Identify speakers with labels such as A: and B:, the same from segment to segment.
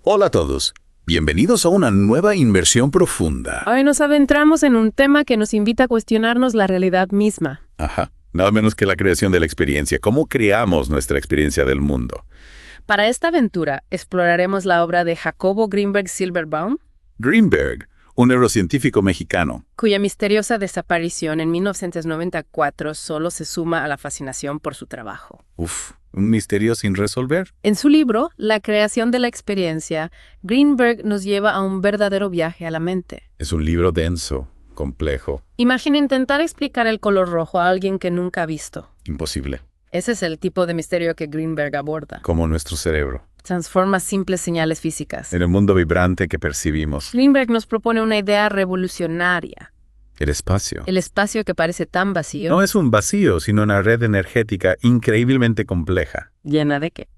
A: Hola a todos, bienvenidos a una nueva inmersión profunda.
B: Hoy nos adentramos en un tema que nos invita a cuestionarnos la realidad misma.
A: Ajá, nada menos que la creación de la experiencia, cómo creamos nuestra experiencia del mundo.
B: Para esta aventura, exploraremos la obra de Jacobo Grinberg Silverbaum,
A: Greenberg, un neurocientífico mexicano.
B: cuya misteriosa desaparición en 1994 solo se suma a la fascinación por su trabajo.
A: Un misterio sin resolver.
B: En su libro, La creación de la experiencia, Greenberg nos lleva a un verdadero viaje a la mente.
A: Es un libro denso, complejo,
B: Imagina intentar explicar el color rojo a alguien que nunca ha visto.
A: imposible,
B: Ese es el tipo de misterio que Greenberg aborda.
A: como nuestro cerebro,
B: Transforma simples señales físicas.
A: en el mundo vibrante que percibimos.
B: Greenberg nos propone una idea revolucionaria.
A: El espacio.
B: El espacio que parece tan vacío.
A: No es un vacío, sino una red energética increíblemente compleja,
B: ¿Llena de qué?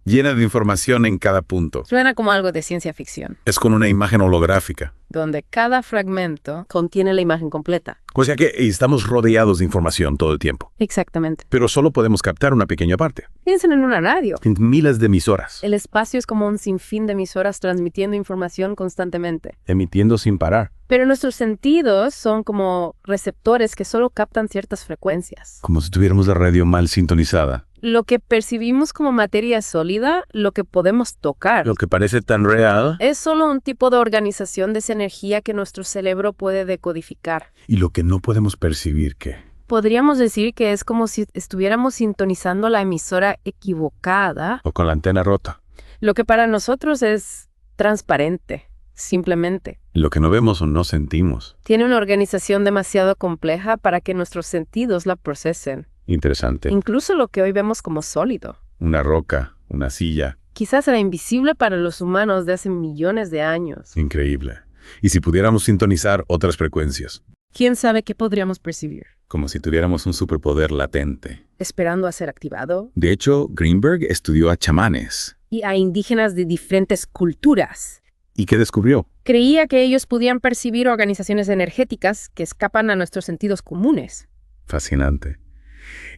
A: llena de información en cada punto.
B: Suena como algo de ciencia ficción,
A: Es con una imagen holográfica.
B: donde cada fragmento contiene la imagen completa.
A: O sea que estamos rodeados de información todo el tiempo,
B: Exactamente.
A: pero solo podemos captar una pequeña parte.
B: Piensen en una radio.
A: En miles de emisoras,
B: El espacio es como un sinfín de emisoras transmitiendo información constantemente.
A: emitiendo sin parar,
B: Pero nuestros sentidos son como receptores que solo captan ciertas frecuencias.
A: como si tuviéramos la radio mal sintonizada.
B: Lo que percibimos como materia sólida, lo que podemos tocar,
A: Lo que parece tan real
B: es solo un tipo de organización de esa energía que nuestro cerebro puede decodificar.
A: y lo que no podemos percibir, ¿qué?
B: Podríamos decir que es como si estuviéramos sintonizando la emisora equivocada,
A: O con la antena rota.
B: lo que para nosotros es transparente, simplemente.
A: Lo que no vemos o no sentimos.
B: Tiene una organización demasiado compleja para que nuestros sentidos la procesen.
A: Interesante.
B: Incluso lo que hoy vemos como sólido.
A: Una roca, una silla.
B: Quizás era invisible para los humanos de hace millones de años.
A: Increíble. Y si pudiéramos sintonizar otras frecuencias,
B: ¿Quién sabe qué podríamos percibir?
A: como si tuviéramos un superpoder latente.
B: Esperando a ser activado.
A: De hecho, Greenberg estudió a chamanes.
B: Y a indígenas de diferentes culturas.
A: ¿Y qué descubrió?
B: Creía que ellos podían percibir organizaciones energéticas que escapan a nuestros sentidos comunes.
A: Fascinante.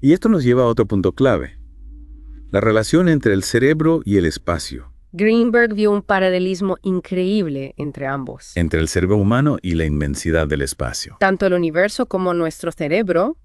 A: Y esto nos lleva a otro punto clave. La relación entre el cerebro y el espacio.
B: Greenberg vio un paralelismo increíble entre ambos.
A: Entre el cerebro humano y la inmensidad del espacio.
B: Tanto el universo como nuestro cerebro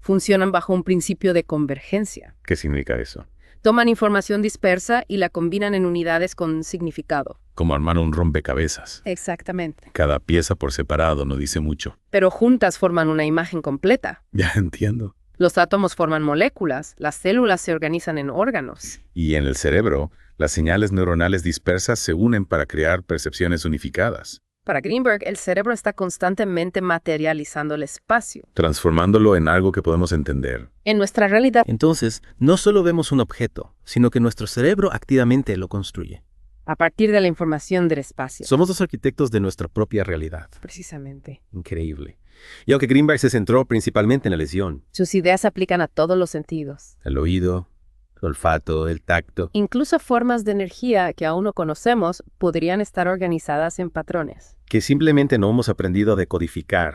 B: funcionan bajo un principio de convergencia.
A: ¿Qué significa eso?
B: Toman información dispersa y la combinan en unidades con significado.
A: Como armar un rompecabezas.
B: Exactamente.
A: Cada pieza por separado no dice mucho.
B: Pero juntas forman una imagen completa.
A: Ya entiendo.
B: Los átomos forman moléculas, las células se organizan en órganos.
A: Y en el cerebro, las señales neuronales dispersas se unen para crear percepciones unificadas,
B: Para Greenberg, el cerebro está constantemente materializando el espacio.
A: transformándolo en algo que podemos entender.
B: En nuestra realidad,
C: Entonces, no solo vemos un objeto, sino que nuestro cerebro activamente lo construye.
B: a partir de la información del espacio.
C: Somos los arquitectos de nuestra propia realidad.
B: Precisamente.
C: Increíble. Y aunque Greenberg se centró principalmente en la lesión,
B: Sus ideas se aplican a todos los sentidos.
C: el oído, el olfato, el tacto,
B: Incluso formas de energía que aún no conocemos podrían estar organizadas en patrones.
C: que simplemente no hemos aprendido a decodificar,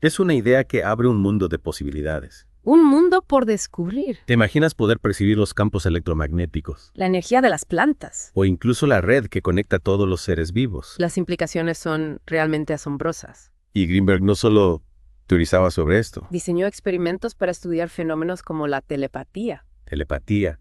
C: es una idea que abre un mundo de posibilidades.
B: Un mundo por descubrir.
C: ¿Te imaginas poder percibir los campos electromagnéticos?
B: La energía de las plantas.
C: O incluso la red que conecta a todos los seres vivos.
B: Las implicaciones son realmente asombrosas.
A: Y Greenberg no solo teorizaba sobre esto.
B: Diseñó experimentos para estudiar fenómenos como la telepatía
C: Telepatía.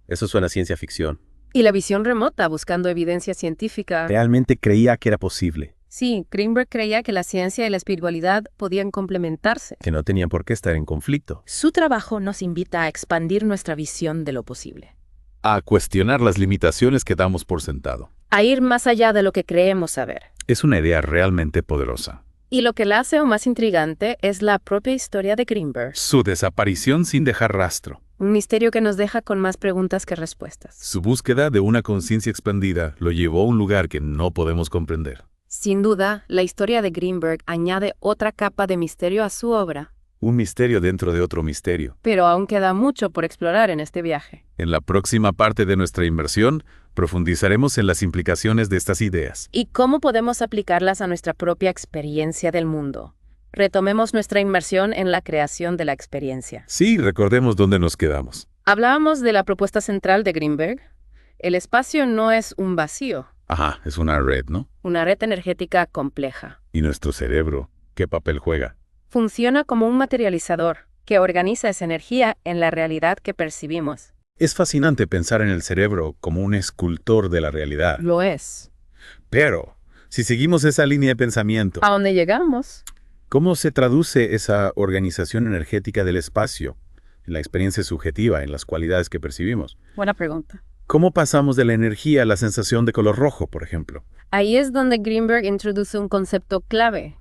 C: Eso suena a ciencia ficción.
B: y la visión remota, buscando evidencia científica.
C: Realmente creía que era posible,
B: Sí, Greenberg creía que la ciencia y la espiritualidad podían complementarse.
C: que no tenían por qué estar en conflicto.
D: Su trabajo nos invita a expandir nuestra visión de lo posible,
A: A cuestionar las limitaciones que damos por sentado.
B: A ir más allá de lo que creemos saber.
A: Es una idea realmente poderosa.
B: Y lo que la hace aún más intrigante es la propia historia de Greenberg.
A: Su desaparición sin dejar rastro.
B: Un misterio que nos deja con más preguntas que respuestas.
A: Su búsqueda de una conciencia expandida lo llevó a un lugar que no podemos comprender.
B: Sin duda, la historia de Greenberg añade otra capa de misterio a su obra.
A: Un misterio dentro de otro misterio.
B: Pero aún queda mucho por explorar en este viaje.
A: En la próxima parte de nuestra inmersión, profundizaremos en las implicaciones de estas ideas.
B: ¿Y cómo podemos aplicarlas a nuestra propia experiencia del mundo? Retomemos nuestra inmersión en la creación de la experiencia.
A: Sí, recordemos dónde nos quedamos.
B: Hablábamos de la propuesta central de Greenberg, El espacio no es un vacío,
A: Ajá, es una red, ¿no?
B: una red energética compleja.
A: ¿Y nuestro cerebro qué papel juega?
B: Funciona como un materializador que organiza esa energía en la realidad que percibimos.
A: Es fascinante pensar en el cerebro como un escultor de la realidad.
B: Lo es.
A: Pero, si seguimos esa línea de pensamiento,
B: ¿A dónde llegamos?
A: ¿cómo se traduce esa organización energética del espacio en la experiencia subjetiva, en las cualidades que percibimos?
B: Buena pregunta.
A: ¿Cómo pasamos de la energía a la sensación de color rojo, por ejemplo?
B: Ahí es donde Greenberg introduce un concepto clave,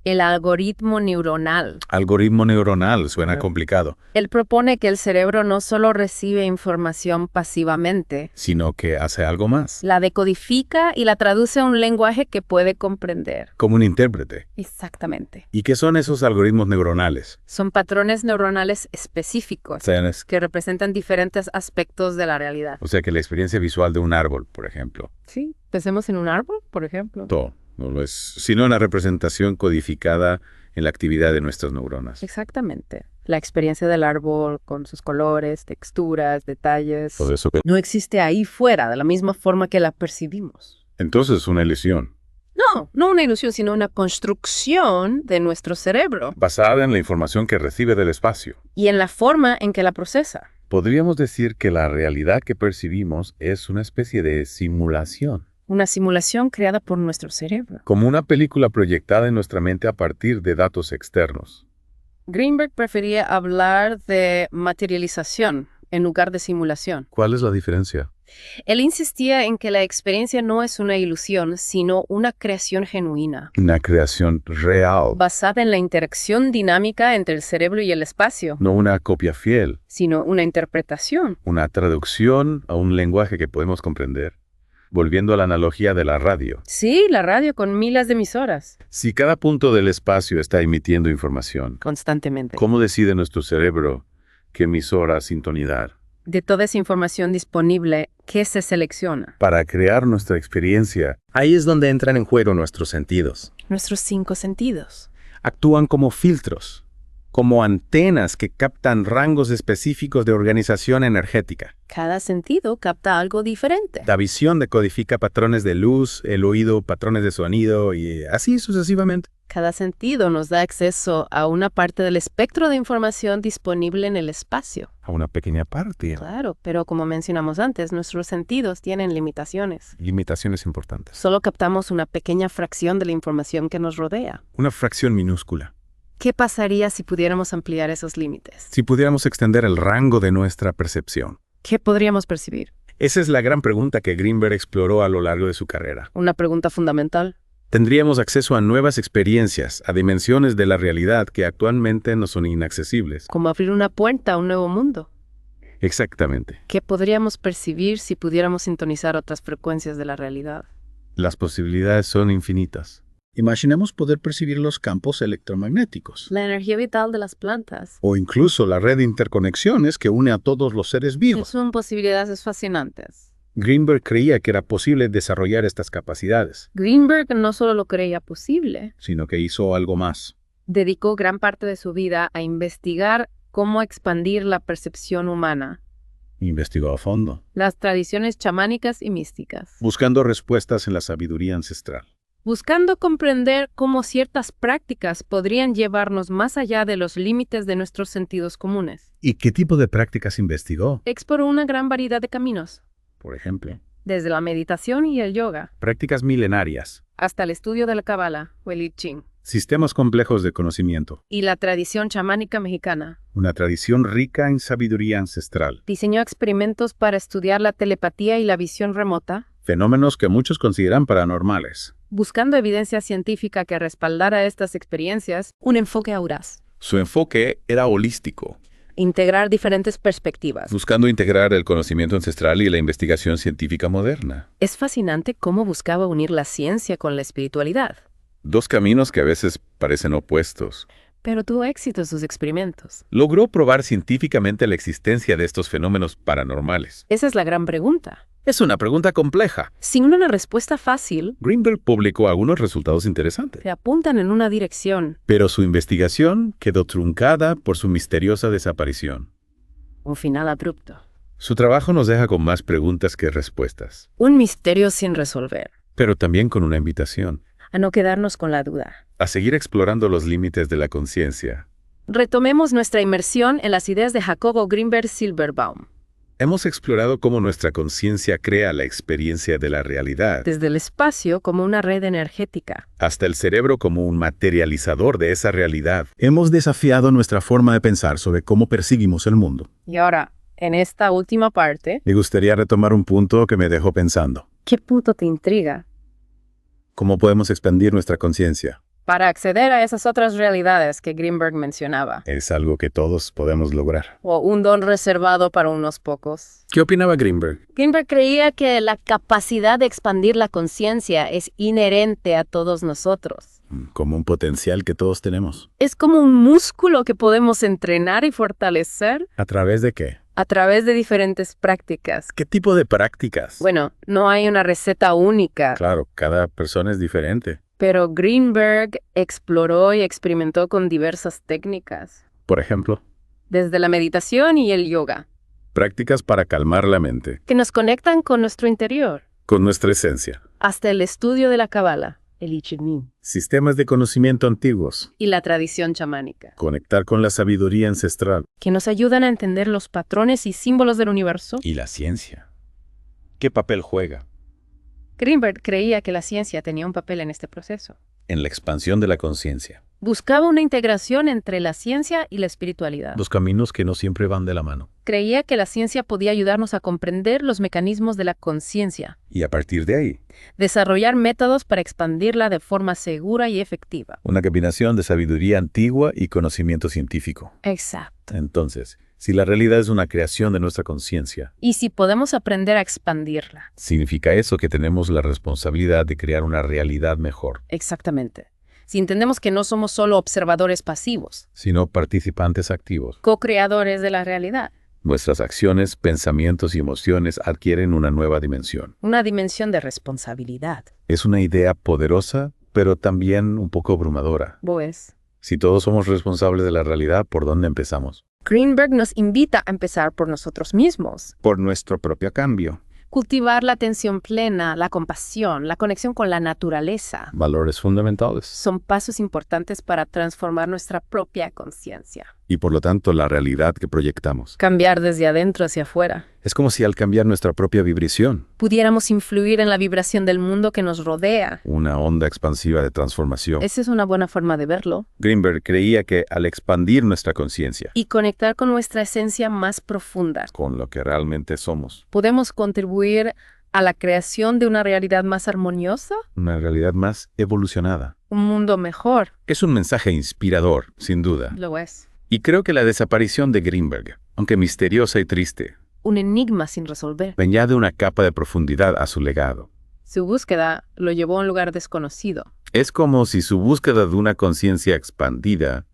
B: el algoritmo neuronal.
A: Algoritmo neuronal suena complicado,
B: Él propone que el cerebro no solo recibe información pasivamente,
A: sino que hace algo más,
B: la decodifica y la traduce a un lenguaje que puede comprender.
A: como un intérprete.
B: Exactamente.
A: ¿Y qué son esos algoritmos neuronales?
B: Son patrones neuronales específicos que representan diferentes aspectos de la realidad.
A: O sea que la experiencia visual de un árbol, por ejemplo,
B: Sí, pensemos en un árbol, por ejemplo.
A: todo, no lo es, sino una representación codificada en la actividad de nuestras neuronas.
B: Exactamente. La experiencia del árbol con sus colores, texturas, detalles.
A: Todo eso que...
B: No existe ahí fuera de la misma forma que la percibimos.
A: Entonces, una ilusión,
B: No una ilusión, sino una construcción de nuestro cerebro
A: basada en la información que recibe del espacio.
B: y en la forma en que la procesa.
A: Podríamos decir que la realidad que percibimos es una especie de simulación,
B: Una simulación creada por nuestro cerebro.
A: como una película proyectada en nuestra mente a partir de datos externos.
B: Greenberg prefería hablar de materialización en lugar de simulación.
A: ¿Cuál es la diferencia?
B: Él insistía en que la experiencia no es una ilusión, sino una creación genuina,
A: Una creación real,
B: basada en la interacción dinámica entre el cerebro y el espacio,
A: no una copia fiel,
B: sino una interpretación.
A: una traducción a un lenguaje que podemos comprender. Volviendo a la analogía de la radio.
B: Sí, la radio con miles de emisoras.
A: Si cada punto del espacio está emitiendo información,
B: Constantemente.
A: ¿cómo decide nuestro cerebro qué emisora sintonizar?
B: De toda esa información disponible, ¿qué se selecciona?
A: Para crear nuestra experiencia,
C: Ahí es donde entran en juego nuestros sentidos.
B: Nuestros 5 sentidos.
C: Actúan como filtros, como antenas que captan rangos específicos de organización energética.
B: Cada sentido capta algo diferente.
C: La visión decodifica patrones de luz, el oído patrones de sonido y así sucesivamente.
B: Cada sentido nos da acceso a una parte del espectro de información disponible en el espacio.
C: A una pequeña parte.
B: Claro, pero como mencionamos antes, nuestros sentidos tienen limitaciones.
C: Limitaciones importantes.
B: Solo captamos una pequeña fracción de la información que nos rodea.
C: Una fracción minúscula.
B: ¿Qué pasaría si pudiéramos ampliar esos límites?
C: Si pudiéramos extender el rango de nuestra percepción.
B: ¿Qué podríamos percibir?
C: Esa es la gran pregunta que Greenberg exploró a lo largo de su carrera.
B: Una pregunta fundamental.
C: Tendríamos acceso a nuevas experiencias, a dimensiones de la realidad que actualmente nos son inaccesibles.
B: Como abrir una puerta a un nuevo mundo.
A: exactamente.
B: ¿Qué podríamos percibir si pudiéramos sintonizar otras frecuencias de la realidad?
A: Las posibilidades son infinitas.
E: Imaginemos poder percibir los campos electromagnéticos,
B: La energía vital de las plantas.
E: o incluso la red de interconexiones que une a todos los seres vivos.
B: Son posibilidades fascinantes.
C: Greenberg creía que era posible desarrollar estas capacidades.
B: Greenberg no solo lo creía posible,
E: Sino que hizo algo más.
B: dedicó gran parte de su vida a investigar cómo expandir la percepción humana,
E: Investigó a fondo,
B: las tradiciones chamánicas y místicas,
A: Buscando respuestas en la sabiduría ancestral.
B: buscando comprender cómo ciertas prácticas podrían llevarnos más allá de los límites de nuestros sentidos comunes.
E: ¿Y qué tipo de prácticas investigó?
B: Exploró una gran variedad de caminos,
E: Por ejemplo,
B: desde la meditación y el yoga,
C: Prácticas milenarias.
B: hasta el estudio de la Cábala o el I Ching,
A: Sistemas complejos de conocimiento.
B: y la tradición chamánica mexicana.
A: Una tradición rica en sabiduría ancestral.
B: Diseñó experimentos para estudiar la telepatía y la visión remota,
A: Fenómenos que muchos consideran paranormales.
B: buscando evidencia científica que respaldara estas experiencias, un enfoque audaz.
A: Su enfoque era holístico,
B: Integrar diferentes perspectivas.
A: buscando integrar el conocimiento ancestral y la investigación científica moderna.
B: Es fascinante cómo buscaba unir la ciencia con la espiritualidad,
A: Dos caminos que a veces parecen opuestos.
B: pero tuvo éxito en sus experimentos.
A: Logró probar científicamente la existencia de estos fenómenos paranormales.
B: Esa es la gran pregunta.
C: Es una pregunta compleja.
B: Sin una respuesta fácil,
A: Greenberg publicó algunos resultados interesantes,
B: se apuntan en una dirección,
A: pero su investigación quedó truncada por su misteriosa desaparición.
B: un final abrupto.
A: Su trabajo nos deja con más preguntas que respuestas,
B: Un misterio sin resolver.
A: pero también con una invitación
D: A no quedarnos con la duda.
A: a seguir explorando los límites de la conciencia.
B: Retomemos nuestra inmersión en las ideas de Jacobo Grinberg Silberbaum.
A: Hemos explorado cómo nuestra conciencia crea la experiencia de la realidad,
B: Desde el espacio como una red energética.
A: hasta el cerebro como un materializador de esa realidad.
E: Hemos desafiado nuestra forma de pensar sobre cómo perseguimos el mundo.
B: Y ahora, en esta última parte,
E: Me gustaría retomar un punto que me dejó pensando.
B: ¿qué punto te intriga?
E: ¿Cómo podemos expandir nuestra conciencia?
B: Para acceder a esas otras realidades que Grinberg mencionaba.
E: Es algo que todos podemos lograr.
B: O un don reservado para unos pocos.
A: ¿Qué opinaba Grinberg?
B: Grinberg creía que la capacidad de expandir la conciencia es inherente a todos nosotros.
E: Como un potencial que todos tenemos.
B: Es como un músculo que podemos entrenar y fortalecer
E: ¿A través de qué?
B: a través de diferentes prácticas.
E: ¿Qué tipo de prácticas?
B: Bueno, no hay una receta única,
E: Claro, cada persona es diferente.
B: pero Grinberg exploró y experimentó con diversas técnicas,
E: Por ejemplo,
B: desde la meditación y el yoga,
E: prácticas para calmar la mente,
B: que nos conectan con nuestro interior,
E: con nuestra esencia.
B: hasta el estudio de la Cábala, el I Ching,
E: Sistemas de conocimiento antiguos.
B: y la tradición chamánica,
E: Conectar con la sabiduría ancestral.
B: que nos ayudan a entender los patrones y símbolos del universo.
A: ¿Y la ciencia? ¿Qué papel juega
B: Grinberg creía que la ciencia tenía un papel en este proceso.
A: en la expansión de la conciencia?
B: Buscaba una integración entre la ciencia y la espiritualidad.
E: Los caminos que no siempre van de la mano.
B: Creía que la ciencia podía ayudarnos a comprender los mecanismos de la conciencia,
A: Y a partir de ahí,
B: desarrollar métodos para expandirla de forma segura y efectiva.
A: una combinación de sabiduría antigua y conocimiento científico.
B: Exacto.
A: Entonces, si la realidad es una creación de nuestra conciencia,
B: Y si podemos aprender a expandirla.
A: significa eso que tenemos la responsabilidad de crear una realidad mejor,
B: Exactamente. Si entendemos que no somos solo observadores pasivos,
A: sino participantes activos.
B: co-creadores de la realidad,
A: Nuestras acciones, pensamientos y emociones adquieren una nueva dimensión.
B: una dimensión de responsabilidad.
A: Es una idea poderosa, pero también un poco abrumadora.
B: Pues,
A: Si todos somos responsables de la realidad, ¿por dónde empezamos?
B: Grinberg nos invita a empezar por nosotros mismos.
E: Por nuestro propio cambio.
B: Cultivar la atención plena, la compasión, la conexión con la naturaleza.
A: Valores fundamentales.
B: Son pasos importantes para transformar nuestra propia conciencia.
E: Y por lo tanto la realidad que proyectamos.
B: Cambiar desde adentro hacia afuera.
E: Es como si al cambiar nuestra propia vibración,
B: Pudiéramos influir en la vibración del mundo que nos rodea.
E: una onda expansiva de transformación.
B: Esa es una buena forma de verlo.
A: Grinberg creía que al expandir nuestra conciencia
B: Y conectar con nuestra esencia más profunda,
A: con lo que realmente somos,
B: podemos contribuir a la creación de una realidad más armoniosa,
A: una realidad más evolucionada.
B: un mundo mejor.
A: Es un mensaje inspirador, sin duda.
B: Lo es.
A: Y creo que la desaparición de Grinberg, aunque misteriosa y triste,
B: Un enigma sin resolver.
A: añade una capa de profundidad a su legado.
B: Su búsqueda lo llevó a un lugar desconocido.
A: Es como si su búsqueda de una conciencia expandida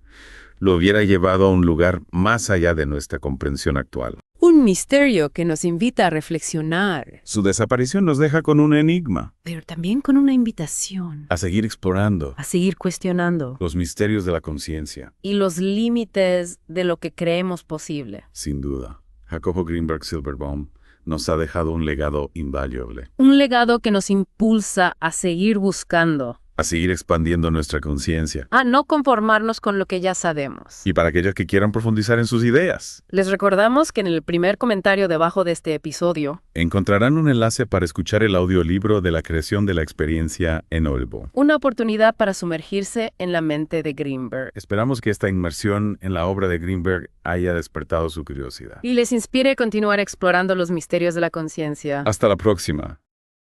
A: lo hubiera llevado a un lugar más allá de nuestra comprensión actual.
B: Un misterio que nos invita a reflexionar,
E: Su desaparición nos deja con un enigma.
B: pero también con una invitación
A: A seguir explorando
B: a seguir cuestionando
A: los misterios de la conciencia,
B: y los límites de lo que creemos posible.
A: sin duda. Jacobo Grinberg Silberbaum nos ha dejado un legado invaluable.
B: Un legado que nos impulsa a seguir buscando,
A: A seguir expandiendo nuestra conciencia.
B: a no conformarnos con lo que ya sabemos.
A: Y para aquellos que quieran profundizar en sus ideas,
B: Les recordamos que en el primer comentario debajo de este episodio,
A: encontrarán un enlace para escuchar el audiolibro de la creación de la experiencia en Olbo.
B: una oportunidad para sumergirse en la mente de Grinberg
A: Esperamos que esta inmersión en la obra de Grinberg haya despertado su curiosidad.
B: y les inspire a continuar explorando los misterios de la conciencia.
A: Hasta la próxima.